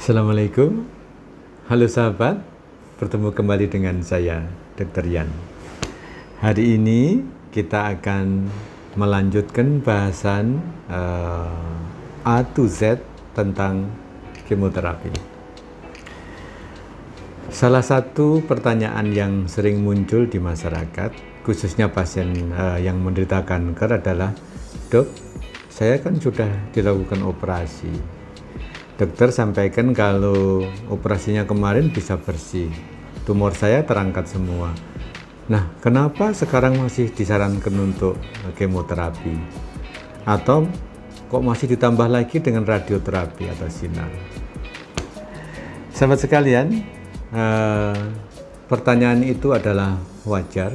Assalamualaikum, halo sahabat, bertemu kembali dengan saya, Dr. Yan. Hari ini kita akan melanjutkan bahasan A to Z tentang kemoterapi. Salah satu pertanyaan yang sering muncul di masyarakat, khususnya pasien yang menderita kanker adalah, "Dok, saya kan sudah dilakukan operasi. Dokter sampaikan kalau operasinya kemarin bisa bersih, tumor saya terangkat semua. Nah, kenapa sekarang masih disarankan untuk kemoterapi? Atau kok masih ditambah lagi dengan radioterapi atau sinar?" Sahabat sekalian, pertanyaan itu adalah wajar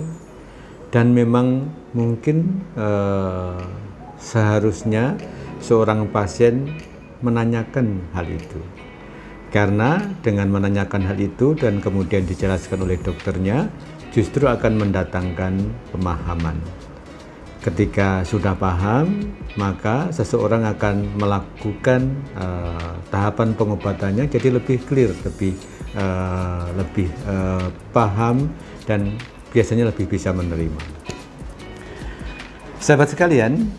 dan memang mungkin seharusnya seorang pasien menanyakan hal itu, karena dengan menanyakan hal itu dan kemudian dijelaskan oleh dokternya justru akan mendatangkan pemahaman. Ketika sudah paham, maka seseorang akan melakukan tahapan pengobatannya jadi lebih clear, lebih paham, dan biasanya lebih bisa menerima. Sahabat sekalian,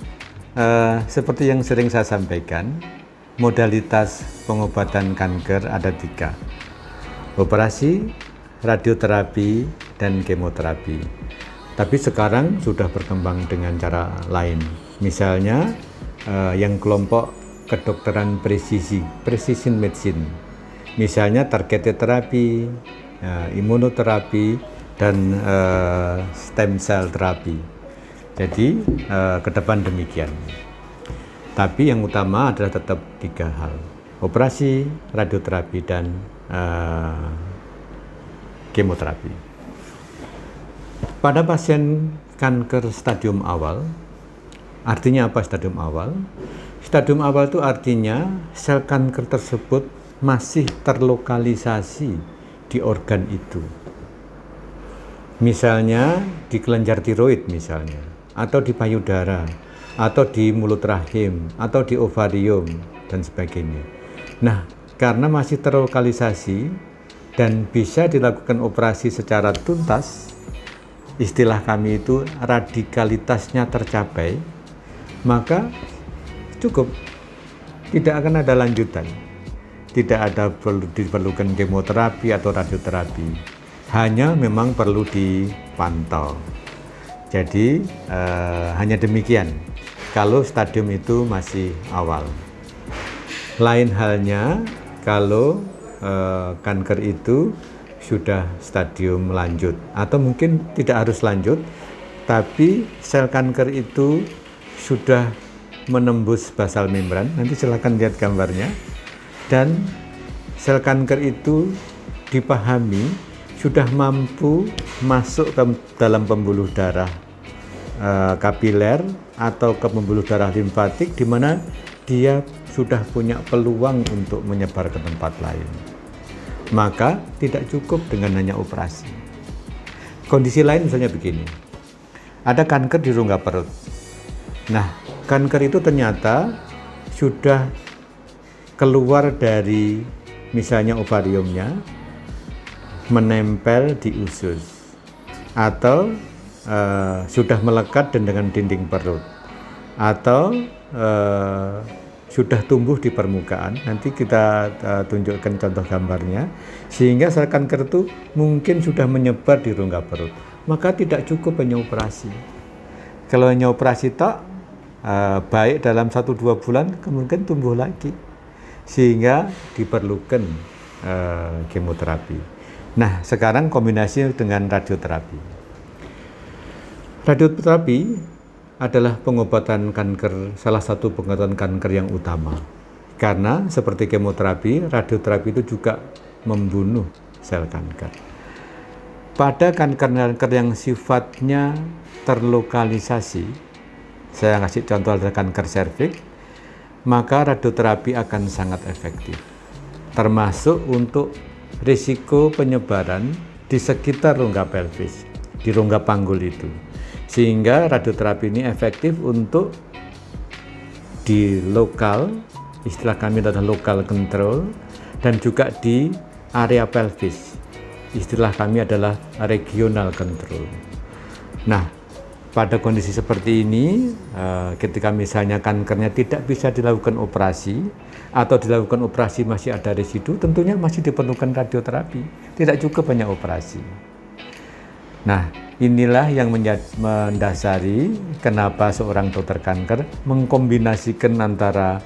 seperti yang sering saya sampaikan, modalitas pengobatan kanker ada 3: operasi, radioterapi, dan kemoterapi. Tapi sekarang sudah berkembang dengan cara lain. Misalnya yang kelompok kedokteran precision medicine. Misalnya targeted terapi, imunoterapi, dan stem cell terapi. Jadi ke depan demikian. Tapi yang utama adalah tetap 3 hal: operasi, radioterapi, dan kemoterapi. Pada pasien kanker stadium awal, artinya apa stadium awal? Stadium awal itu artinya sel kanker tersebut masih terlokalisasi di organ itu. Misalnya di kelenjar tiroid misalnya, atau di payudara, atau di mulut rahim, atau di ovarium, dan sebagainya. Nah, karena masih terlokalisasi dan bisa dilakukan operasi secara tuntas, istilah kami itu radikalitasnya tercapai, maka cukup, tidak akan ada lanjutan. Tidak ada diperlukan kemoterapi atau radioterapi, hanya memang perlu dipantau. Jadi hanya demikian kalau stadium itu masih awal. Lain halnya kalau kanker itu sudah stadium lanjut, atau mungkin tidak harus lanjut, tapi sel kanker itu sudah menembus basal membran. Nanti silakan lihat gambarnya. Dan sel kanker itu dipahami sudah mampu masuk ke dalam pembuluh darah kapiler atau ke pembuluh darah limfatik, di mana dia sudah punya peluang untuk menyebar ke tempat lain. Maka tidak cukup dengan hanya operasi. Kondisi lain misalnya begini, ada kanker di rongga perut. Nah, kanker itu ternyata sudah keluar dari misalnya ovariumnya, menempel di usus, atau sudah melekat dengan dinding perut, atau sudah tumbuh di permukaan. Nanti kita tunjukkan contoh gambarnya, sehingga sel kanker itu mungkin sudah menyebar di rongga perut. Maka tidak cukup hanya operasi. Kalau hanya operasi tak baik dalam 1-2 bulan kemudian tumbuh lagi, sehingga diperlukan kemoterapi. Nah, sekarang kombinasi dengan radioterapi. Radioterapi adalah pengobatan kanker, salah satu pengobatan kanker yang utama. Karena seperti kemoterapi, radioterapi itu juga membunuh sel kanker. Pada kanker-kanker yang sifatnya terlokalisasi, saya kasih contoh adalah kanker serviks, maka radioterapi akan sangat efektif. Termasuk untuk risiko penyebaran di sekitar rongga pelvis, di rongga panggul itu. Sehingga radioterapi ini efektif untuk di lokal, istilah kami adalah local control, dan juga di area pelvis. Istilah kami adalah regional control. Nah, pada kondisi seperti ini, ketika misalnya kankernya tidak bisa dilakukan operasi atau dilakukan operasi masih ada residu, tentunya masih diperlukan radioterapi. Tidak cukup hanya operasi. Nah, inilah yang mendasari kenapa seorang dokter kanker mengkombinasikan antara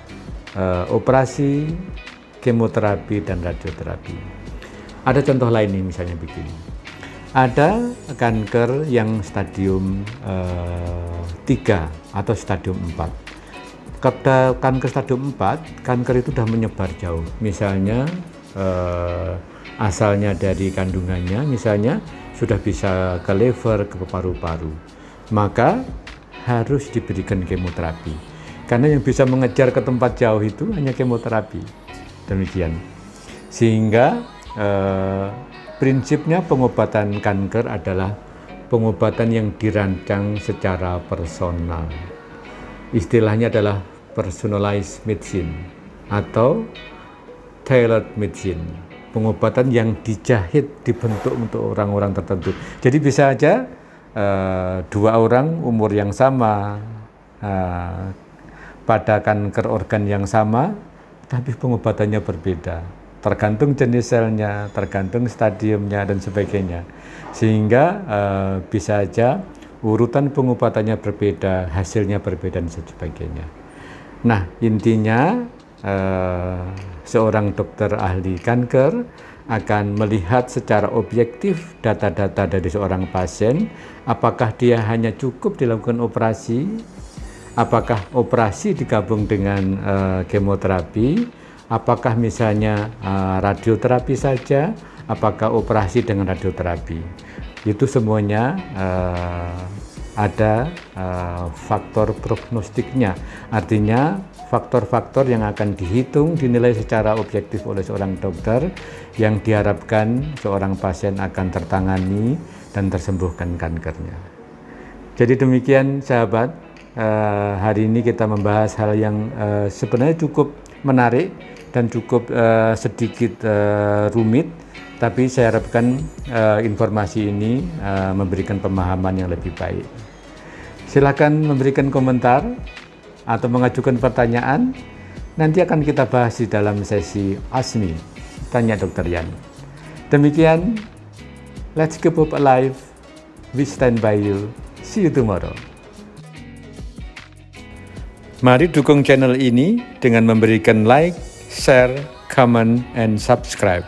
operasi, kemoterapi, dan radioterapi. Ada contoh lain nih, misalnya begini. Ada kanker yang stadium 3 atau stadium 4. Kanker stadium 4, kanker itu sudah menyebar jauh. Misalnya asalnya dari kandungannya, misalnya sudah bisa ke liver, ke paru-paru. Maka harus diberikan kemoterapi. Karena yang bisa mengejar ke tempat jauh itu hanya kemoterapi. Demikian. Sehingga prinsipnya pengobatan kanker adalah pengobatan yang dirancang secara personal. Istilahnya adalah personalized medicine atau tailored medicine. Pengobatan yang dijahit, dibentuk untuk orang-orang tertentu. Jadi bisa aja dua orang umur yang sama, pada kanker organ yang sama, tapi pengobatannya berbeda. Tergantung jenis selnya, tergantung stadiumnya, dan sebagainya. Sehingga bisa aja urutan pengobatannya berbeda, hasilnya berbeda, dan sebagainya. Nah, intinya seorang dokter ahli kanker akan melihat secara objektif data-data dari seorang pasien, apakah dia hanya cukup dilakukan operasi, apakah operasi digabung dengan kemoterapi, apakah misalnya radioterapi saja, apakah operasi dengan radioterapi. Itu semuanya ada faktor prognostiknya, artinya faktor-faktor yang akan dihitung, dinilai secara objektif oleh seorang dokter yang diharapkan seorang pasien akan tertangani dan tersembuhkan kankernya. Jadi demikian sahabat, hari ini kita membahas hal yang sebenarnya cukup menarik dan cukup sedikit rumit, tapi saya harapkan informasi ini memberikan pemahaman yang lebih baik. Silakan memberikan komentar atau mengajukan pertanyaan, nanti akan kita bahas di dalam sesi ASMI, Tanya Dr. Yan. Demikian, let's keep hope alive, we stand by you, see you tomorrow. Mari dukung channel ini dengan memberikan like, share, comment, and subscribe.